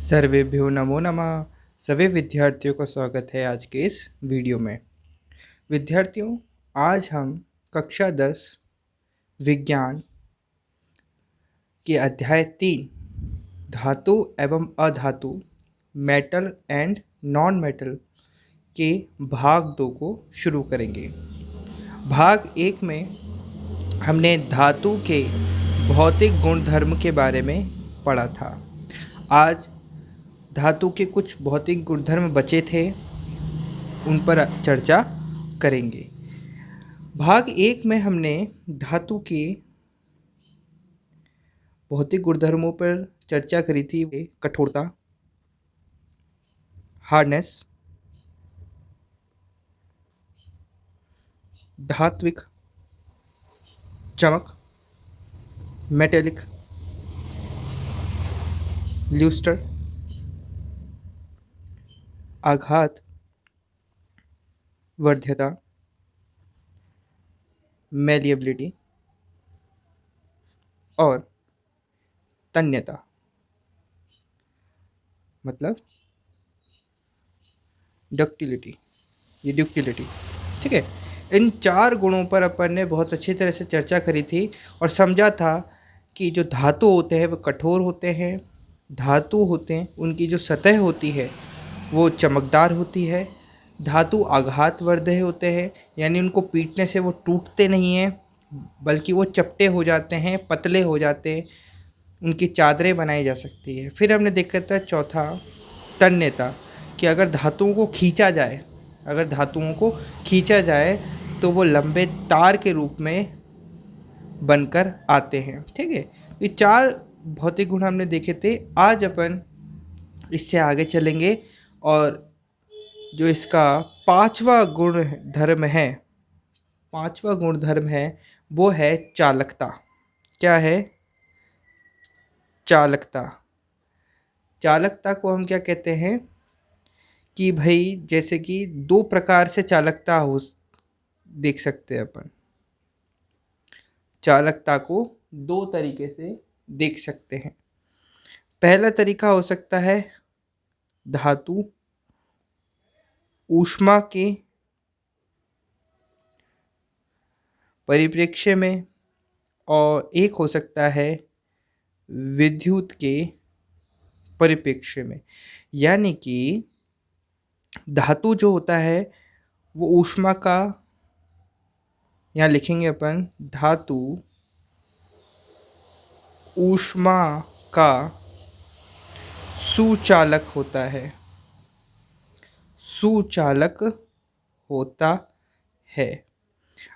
सर्वेभ्यो नमो नमः। सभी विद्यार्थियों का स्वागत है आज के इस वीडियो में। विद्यार्थियों, आज हम कक्षा 10 विज्ञान के अध्याय 3 धातु एवं अधातु मेटल एंड नॉन मेटल के भाग 2 को शुरू करेंगे। भाग 1 में हमने धातु के भौतिक गुणधर्म के बारे में पढ़ा था। आज धातु के कुछ भौतिक गुणधर्म बचे थे, उन पर चर्चा करेंगे। भाग 1 में हमने धातु के भौतिक गुणधर्मों पर चर्चा करी थी। कठोरता, हार्डनेस, धात्विक, चमक, मेटेलिक, ल्यूस्टर, आघात, वर्ध्यता, मेलिएबिलिटी और तन्यता, मतलब डक्टिलिटी, ये ड्यूक्टिलिटी। ठीक है, इन 4 गुणों पर अपन ने बहुत अच्छी तरह से चर्चा करी थी और समझा था कि जो धातु होते हैं वो कठोर होते हैं, धातु होते हैं उनकी जो सतह होती है वो चमकदार होती है, धातु आघातवर्धक होते हैं, यानी उनको पीटने से वो टूटते नहीं हैं बल्कि वो चपटे हो जाते हैं, पतले हो जाते हैं, उनकी चादरें बनाई जा सकती है। फिर हमने देखा था चौथा तन्यता, कि अगर धातुओं को खींचा जाए तो वो लंबे तार के रूप में बनकर आते हैं। ठीक है, ये 4 भौतिक गुण हमने देखे थे। आज अपन इससे आगे चलेंगे और जो इसका 5वां गुणधर्म है वो है चालकता। क्या है? चालकता। चालकता को हम क्या कहते हैं कि भाई जैसे कि 2 प्रकार से चालकता हो देख सकते हैं अपन। चालकता को 2 तरीके से देख सकते हैं। पहला तरीका हो सकता है धातु ऊष्मा के परिप्रेक्ष्य में, और एक हो सकता है विद्युत के परिप्रेक्ष्य में। यानी कि धातु जो होता है वो ऊष्मा का, यहाँ लिखेंगे अपन, धातु ऊष्मा का सुचालक होता है। सुचालक होता है।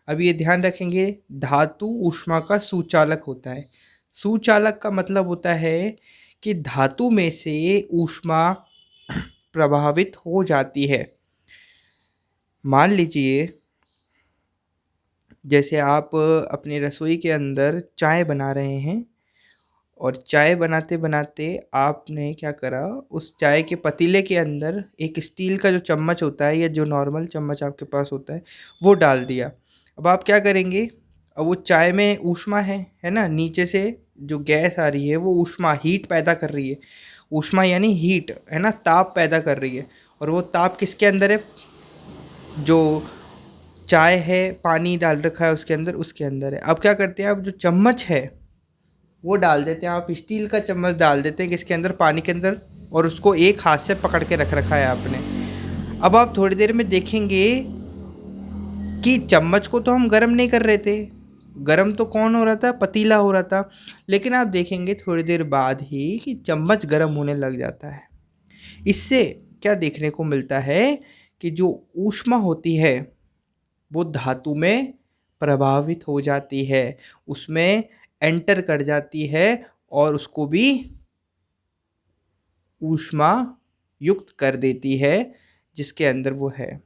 अब ये ध्यान रखेंगे, धातु ऊष्मा का सुचालक होता है। सुचालक का मतलब होता है कि धातु में से ऊष्मा प्रभावित हो जाती है। मान लीजिए जैसे आप अपनी रसोई के अंदर चाय बना रहे हैं और चाय बनाते बनाते आपने क्या करा, उस चाय के पतीले के अंदर एक स्टील का जो चम्मच होता है या जो नॉर्मल चम्मच आपके पास होता है वो डाल दिया। अब आप क्या करेंगे, अब वो चाय में ऊष्मा है ना, नीचे से जो गैस आ रही है वो ऊष्मा, हीट पैदा कर रही है। ऊष्मा यानी हीट है ना, ताप पैदा कर रही है। और वो ताप किसके अंदर है? जो चाय है, पानी डाल रखा है उसके अंदर है। अब क्या करते हैं, अब जो चम्मच है वो डाल देते हैं, आप स्टील का चम्मच डाल देते हैं किसके अंदर? पानी के अंदर, और उसको एक हाथ से पकड़ के रख रखा है आपने। अब आप थोड़ी देर में देखेंगे कि चम्मच को तो हम गर्म नहीं कर रहे थे, गर्म तो कौन हो रहा था? पतीला हो रहा था। लेकिन आप देखेंगे थोड़ी देर बाद ही कि चम्मच गर्म होने लग जाता है। इससे क्या देखने को मिलता है कि जो ऊष्मा होती है वो धातु में प्रभावित हो जाती है, उसमें एंटर कर जाती है और उसको भी ऊष्मा युक्त कर देती है जिसके अंदर वो है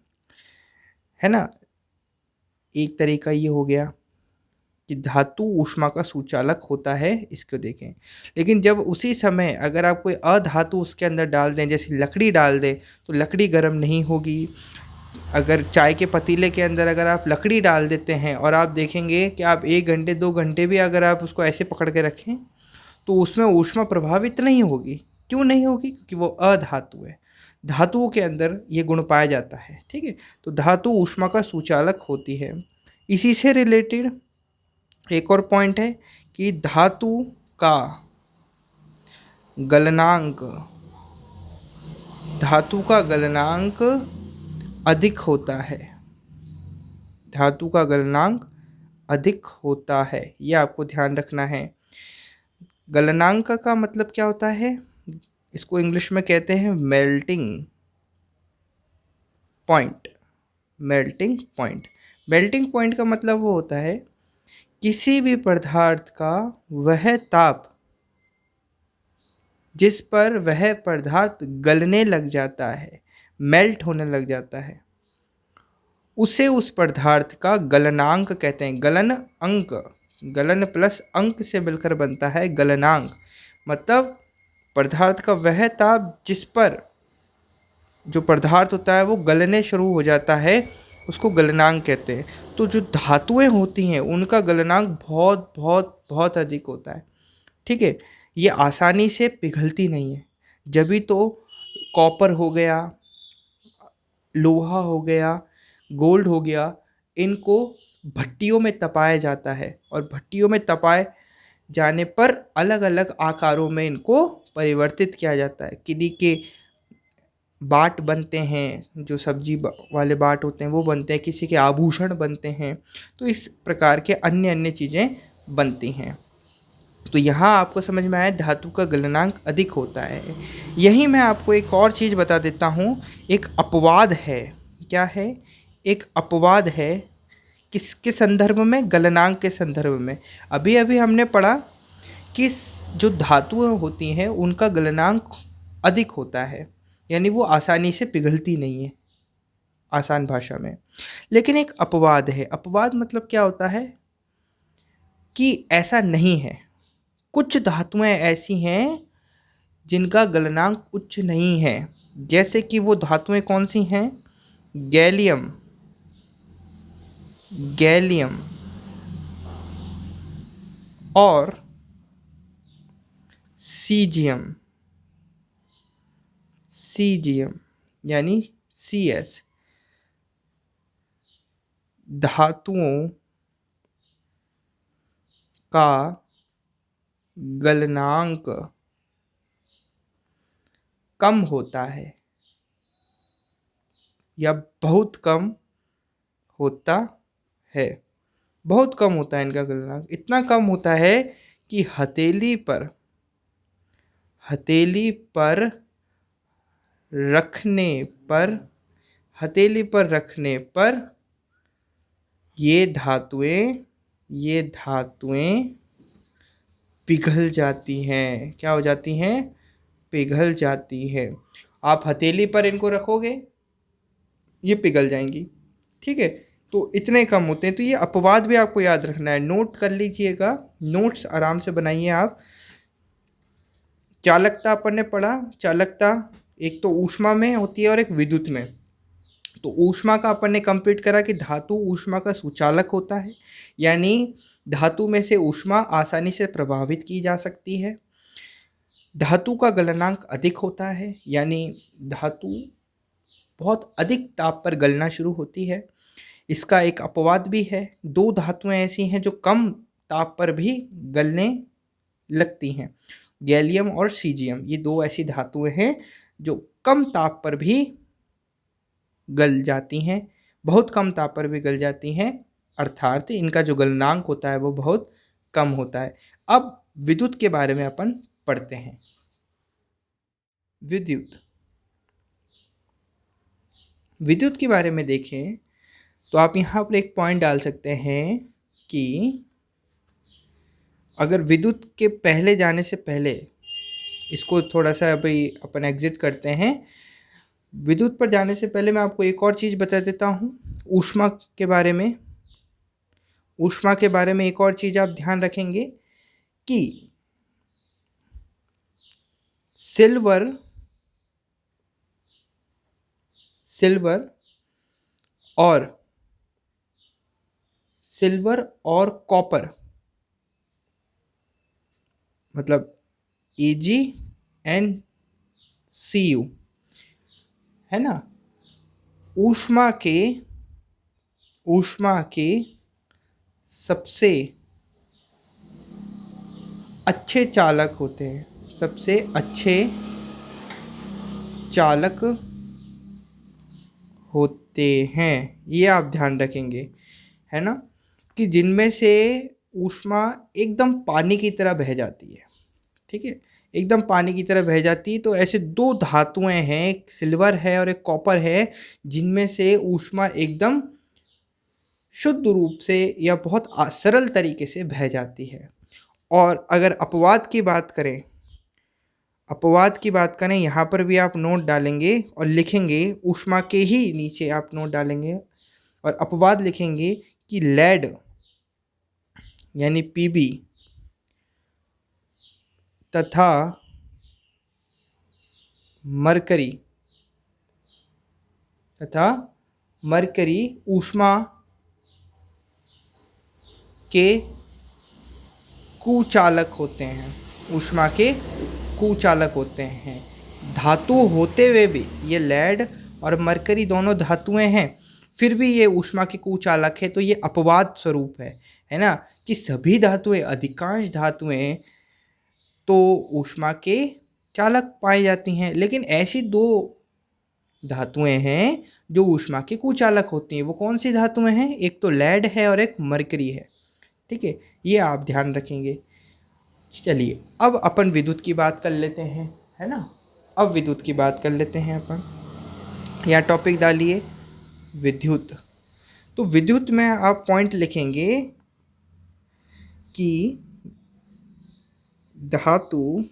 ना। एक तरीका ये हो गया कि धातु ऊष्मा का सुचालक होता है, इसको देखें। लेकिन जब उसी समय अगर आप कोई अधातु उसके अंदर डाल दें, जैसे लकड़ी डाल दें, तो लकड़ी गर्म नहीं होगी। अगर चाय के पतीले के अंदर अगर आप लकड़ी डाल देते हैं और आप देखेंगे कि आप 1 घंटे 2 घंटे भी अगर आप उसको ऐसे पकड़ के रखें तो उसमें ऊष्मा प्रभावित नहीं होगी, क्यों नहीं होगी? क्योंकि वो अधातु है। धातुओं के अंदर ये गुण पाया जाता है, ठीक है। तो धातु ऊष्मा का सुचालक होती है। इसी से रिलेटेड एक और पॉइंट है कि धातु का गलनांक, धातु का गलनांक अधिक होता है। धातु का गलनांक अधिक होता है, ये आपको ध्यान रखना है। गलनांक का मतलब क्या होता है? इसको इंग्लिश में कहते हैं melting point. Melting point, melting point का मतलब वो होता है किसी भी पदार्थ का वह ताप जिस पर वह पदार्थ गलने लग जाता है, मेल्ट होने लग जाता है, उसे उस पदार्थ का गलनांक कहते हैं। गलन अंक, गलन प्लस अंक से मिलकर बनता है गलनांक। मतलब पदार्थ का वह ताप जिस पर जो पदार्थ होता है वो गलने शुरू हो जाता है, उसको गलनांक कहते हैं। तो जो धातुएं होती हैं उनका गलनांक बहुत बहुत बहुत अधिक होता है, ठीक है। ये आसानी से पिघलती नहीं है। जब भी तो कॉपर हो गया, लोहा हो गया, गोल्ड हो गया, इनको भट्टियों में तपाया जाता है और भट्टियों में तपाए जाने पर अलग अलग आकारों में इनको परिवर्तित किया जाता है। किन्हीं के बाट बनते हैं, जो सब्जी वाले बाट होते हैं वो बनते हैं, किसी के आभूषण बनते हैं, तो इस प्रकार के अन्य अन्य चीज़ें बनती हैं। तो यहाँ आपको समझ में आया धातु का गलनांक अधिक होता है। यही मैं आपको एक और चीज़ बता देता हूँ, एक अपवाद है। क्या है? एक अपवाद है। किसके संदर्भ में? गलनांक के संदर्भ में। अभी अभी हमने पढ़ा कि जो धातुएं होती हैं उनका गलनांक अधिक होता है, यानी वो आसानी से पिघलती नहीं है, आसान भाषा में। लेकिन एक अपवाद है। अपवाद मतलब क्या होता है कि ऐसा नहीं है। कुछ धातुएं ऐसी हैं जिनका गलनांक उच्च नहीं है। जैसे कि वो धातुएं कौन सी हैं? गैलियम, गैलियम और सीजियम, सीजियम यानी CS। धातुओं का गलनांक कम होता है या बहुत कम होता है। बहुत कम होता है इनका गलनांक। इतना कम होता है कि हथेली पर रखने पर, हथेली पर रखने पर ये धातुएं पिघल जाती हैं। क्या हो जाती हैं? पिघल जाती है। आप हथेली पर इनको रखोगे, ये पिघल जाएंगी, ठीक है। तो इतने कम होते हैं। तो ये अपवाद भी आपको याद रखना है, नोट कर लीजिएगा, नोट्स आराम से बनाइए आप। चालकता अपन ने पढ़ा। चालकता एक तो ऊष्मा में होती है और एक विद्युत में। तो ऊष्मा का अपन ने कंप्लीट करा कि धातु ऊष्मा का सुचालक होता है, यानी धातु में से ऊष्मा आसानी से प्रभावित की जा सकती है। धातु का गलनांक अधिक होता है, यानी धातु बहुत अधिक ताप पर गलना शुरू होती है। इसका एक अपवाद भी है। दो धातुएं ऐसी हैं जो कम ताप पर भी गलने लगती हैं, गैलियम और सीजियम। ये दो ऐसी धातुएं हैं जो कम ताप पर भी गल जाती हैं, बहुत कम ताप पर भी गल जाती हैं, अर्थात इनका जो गलनांक होता है वो बहुत कम होता है। अब विद्युत के बारे में अपन पढ़ते हैं। विद्युत के बारे में देखें तो आप यहाँ पर एक पॉइंट डाल सकते हैं कि अगर विद्युत के पहले जाने से पहले, इसको थोड़ा सा अभी अपन एग्जिट करते हैं। विद्युत पर जाने से पहले मैं आपको एक और चीज़ बता देता हूँ ऊष्मा के बारे में। ऊष्मा के बारे में एक और चीज़ आप ध्यान रखेंगे कि सिल्वर और कॉपर, मतलब Ag and Cu, है ना। ऊष्मा के ऊष्मा के सबसे अच्छे चालक होते हैं, सबसे अच्छे चालक होते हैं, ये आप ध्यान रखेंगे, है ना, कि जिनमें से ऊष्मा एकदम पानी की तरह बह जाती है, ठीक है, एकदम पानी की तरह बह जाती है। तो ऐसे दो धातुएं हैं, एक सिल्वर है और एक कॉपर है, जिनमें से ऊष्मा एकदम शुद्ध रूप से या बहुत सरल तरीके से बह जाती है। और अगर अपवाद की बात करें, यहाँ पर भी आप नोट डालेंगे और लिखेंगे, ऊष्मा के ही नीचे आप नोट डालेंगे और अपवाद लिखेंगे कि लेड यानी पीबी तथा मरकरी ऊष्मा के कुचालक होते हैं, ऊष्मा के कुचालक होते हैं। धातु होते हुए भी ये लेड और मरकरी दोनों धातुएं हैं, फिर भी ये ऊष्मा के कुचालक है। तो ये अपवाद स्वरूप है ना, कि सभी धातुएं, अधिकांश धातुएं तो ऊष्मा के चालक पाई जाती हैं, लेकिन ऐसी दो धातुएं हैं जो ऊष्मा के कुचालक होती हैं। वो कौन सी धातुएं हैं? एक तो लेड है और एक मरकरी है, ठीक है, ये आप ध्यान रखेंगे। चलिए अब अपन विद्युत की बात कर लेते हैं, है ना। अब विद्युत की बात कर लेते हैं अपन, यहाँ टॉपिक डालिए विद्युत। तो विद्युत में आप पॉइंट लिखेंगे कि धातु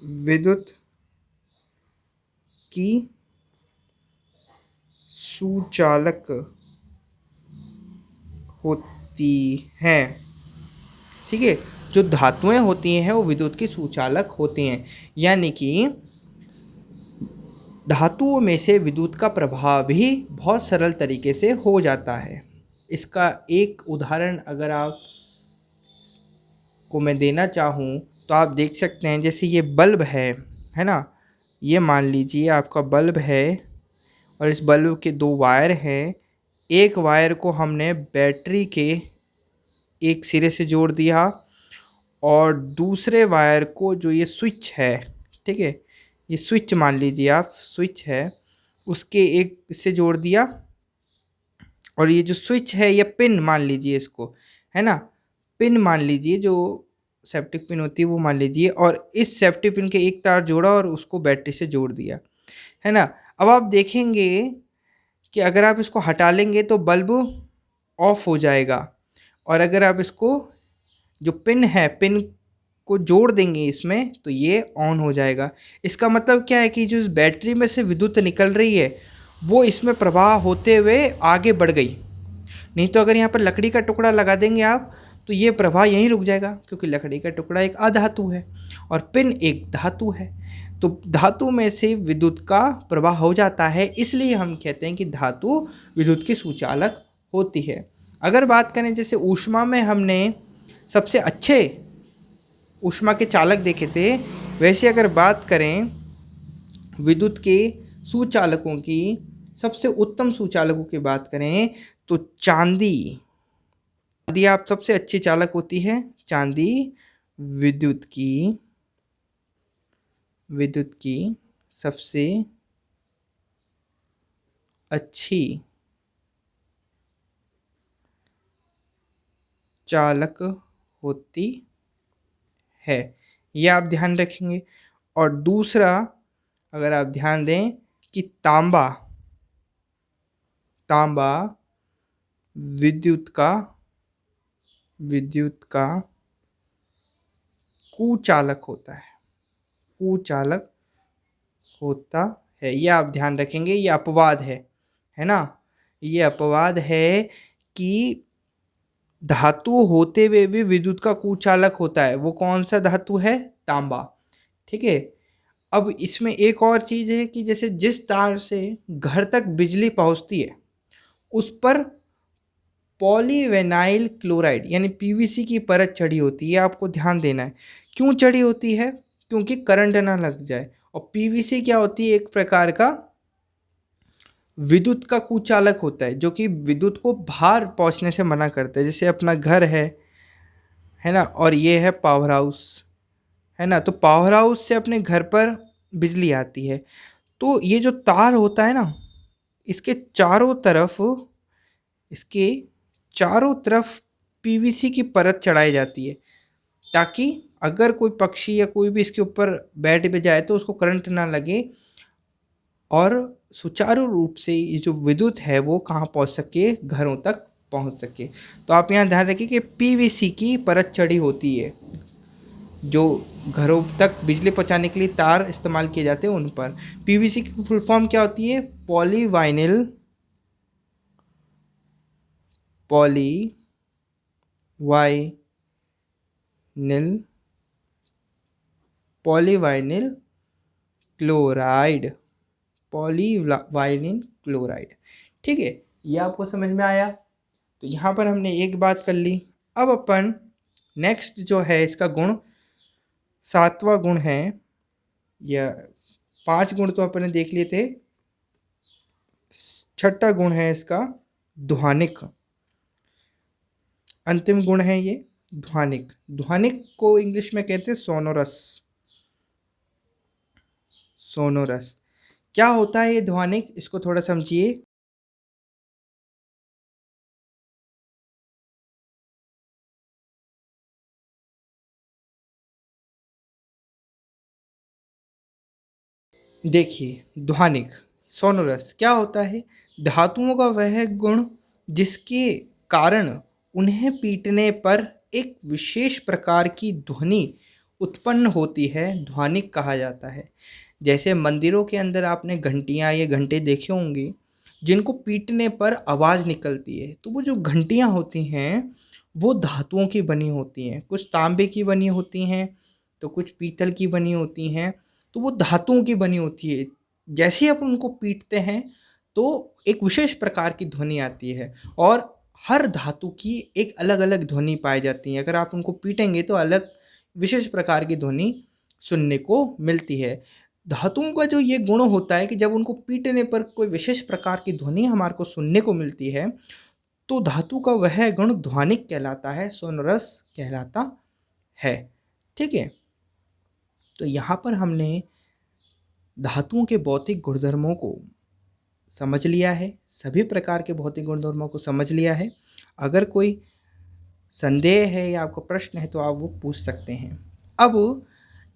विद्युत की सुचालक होती हैं, ठीक है, जो धातुएं होती हैं वो विद्युत की सुचालक होती हैं, यानी कि धातुओं में से विद्युत का प्रवाह भी बहुत सरल तरीके से हो जाता है। इसका एक उदाहरण अगर आप को मैं देना चाहूँ तो आप देख सकते हैं, जैसे ये बल्ब है ना, ये मान लीजिए आपका बल्ब है और इस बल्ब के दो वायर हैं। एक वायर को हमने बैटरी के एक सिरे से जोड़ दिया और दूसरे वायर को, जो ये स्विच है, ठीक है, ये स्विच मान लीजिए आप, स्विच है, उसके एक से जोड़ दिया। और ये जो स्विच है, ये पिन मान लीजिए इसको, है ना, पिन मान लीजिए, जो सेफ्टी पिन होती है वो मान लीजिए, और इस सेफ्टी पिन के एक तार जोड़ा और उसको बैटरी से जोड़ दिया, है ना। अब आप देखेंगे कि अगर आप इसको हटा लेंगे तो बल्ब ऑफ हो जाएगा, और अगर आप इसको, जो पिन है, पिन को जोड़ देंगे इसमें, तो ये ऑन हो जाएगा। इसका मतलब क्या है कि जो इस बैटरी में से विद्युत निकल रही है वो इसमें प्रवाह होते हुए आगे बढ़ गई। नहीं तो अगर यहाँ पर लकड़ी का टुकड़ा लगा देंगे आप तो ये प्रवाह यहीं रुक जाएगा, क्योंकि लकड़ी का टुकड़ा एक अधातु है और पिन एक धातु है। तो धातु में से विद्युत का प्रवाह हो जाता है, इसलिए हम कहते हैं कि धातु विद्युत की सुचालक होती है। अगर बात करें, जैसे ऊष्मा में हमने सबसे अच्छे ऊष्मा के चालक देखे थे, वैसे अगर बात करें विद्युत के सुचालकों की, सबसे उत्तम सुचालकों की बात करें तो चांदी आप सबसे अच्छी चालक होती है। चांदी विद्युत की सबसे अच्छी चालक होती है, यह आप ध्यान रखेंगे। और दूसरा अगर आप ध्यान दें कि तांबा विद्युत का कुचालक होता है, यह आप ध्यान रखेंगे। ये अपवाद है ना, ये अपवाद है कि धातु होते हुए भी विद्युत का कुचालक होता है। वो कौन सा धातु है? तांबा, ठीक है। अब इसमें एक और चीज़ है कि जैसे जिस तार से घर तक बिजली पहुंचती है उस पर पॉलीविनाइल क्लोराइड यानी पीवीसी की परत चढ़ी होती है। आपको ध्यान देना है, क्यों चढ़ी होती है? क्योंकि करंट ना लग जाए। और पीवीसी क्या होती है, एक प्रकार का विद्युत का कुचालक होता है जो कि विद्युत को बाहर पहुंचने से मना करता है। जैसे अपना घर है ना, और ये है पावर हाउस, है ना, तो पावर हाउस से अपने घर पर बिजली आती है। तो ये जो तार होता है ना, इसके चारों तरफ इसके चारों तरफ पीवीसी की परत चढ़ाई जाती है, ताकि अगर कोई पक्षी या कोई भी इसके ऊपर बैठ भी जाए तो उसको करंट ना लगे और सुचारू रूप से ये जो विद्युत है वो कहाँ पहुँच सके, घरों तक पहुँच सके। तो आप यहाँ ध्यान रखिए कि पीवीसी की परत चढ़ी होती है, जो घरों तक बिजली पहुँचाने के लिए तार इस्तेमाल किए जाते हैं उन पर। पीवीसी की फुल फॉर्म क्या होती है? पॉलीवाइनिल क्लोराइड, पॉलीवाइनिल क्लोराइड। ठीक है, ये आपको समझ में आया। तो यहाँ पर हमने एक बात कर ली। अब अपन नेक्स्ट जो है इसका गुण, 7वां गुण है, या 5 गुण तो अपन ने देख लिए थे, 6ठा गुण है इसका ध्वनिक। अंतिम गुण है ये ध्वनिक। ध्वनिक को इंग्लिश में कहते हैं सोनोरस। सोनोरस क्या होता है ये ध्वनिक, इसको थोड़ा समझिए। देखिए ध्वनिक सोनोरस क्या होता है? धातुओं का वह गुण जिसके कारण उन्हें पीटने पर एक विशेष प्रकार की ध्वनि उत्पन्न होती है, ध्वनिक कहा जाता है। जैसे मंदिरों के अंदर आपने घंटियाँ या घंटे देखे होंगे जिनको पीटने पर आवाज़ निकलती है। तो वो जो घंटियाँ होती हैं वो धातुओं की बनी होती हैं, कुछ तांबे की बनी होती हैं तो कुछ पीतल की बनी होती हैं। तो वो धातुओं की बनी होती है। जैसे ही अपन उनको पीटते हैं तो एक विशेष प्रकार की ध्वनि आती है, और हर धातु की एक अलग अलग ध्वनि पाई जाती है। अगर आप उनको पीटेंगे तो अलग विशेष प्रकार की ध्वनि सुनने को मिलती है। धातुओं का जो ये गुण होता है कि जब उनको पीटने पर कोई विशेष प्रकार की ध्वनि हमारे को सुनने को मिलती है, तो धातु का वह गुण ध्वनिक कहलाता है, सोनोरस कहलाता है। ठीक है, तो यहाँ पर हमने धातुओं के भौतिक गुणधर्मों को समझ लिया है, सभी प्रकार के भौतिक गुणधर्मों को समझ लिया है। अगर कोई संदेह है या आपको प्रश्न है तो आप वो पूछ सकते हैं। अब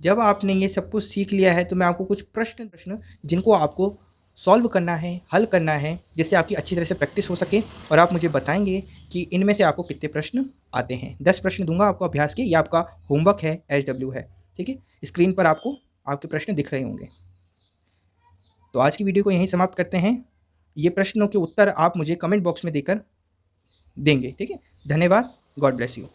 जब आपने ये सब कुछ सीख लिया है तो मैं आपको कुछ प्रश्न जिनको आपको सॉल्व करना है, हल करना है, जिससे आपकी अच्छी तरह से प्रैक्टिस हो सके, और आप मुझे बताएंगे कि इनमें से आपको कितने प्रश्न आते हैं। 10 प्रश्न दूंगा आपको अभ्यास के, ये आपका होमवर्क है, HW है। ठीक है, स्क्रीन पर आपको आपके प्रश्न दिख रहे होंगे। तो आज की वीडियो को यहीं समाप्त करते हैं। ये प्रश्नों के उत्तर आप मुझे कमेंट बॉक्स में देकर देंगे। ठीक है, धन्यवाद। God bless you.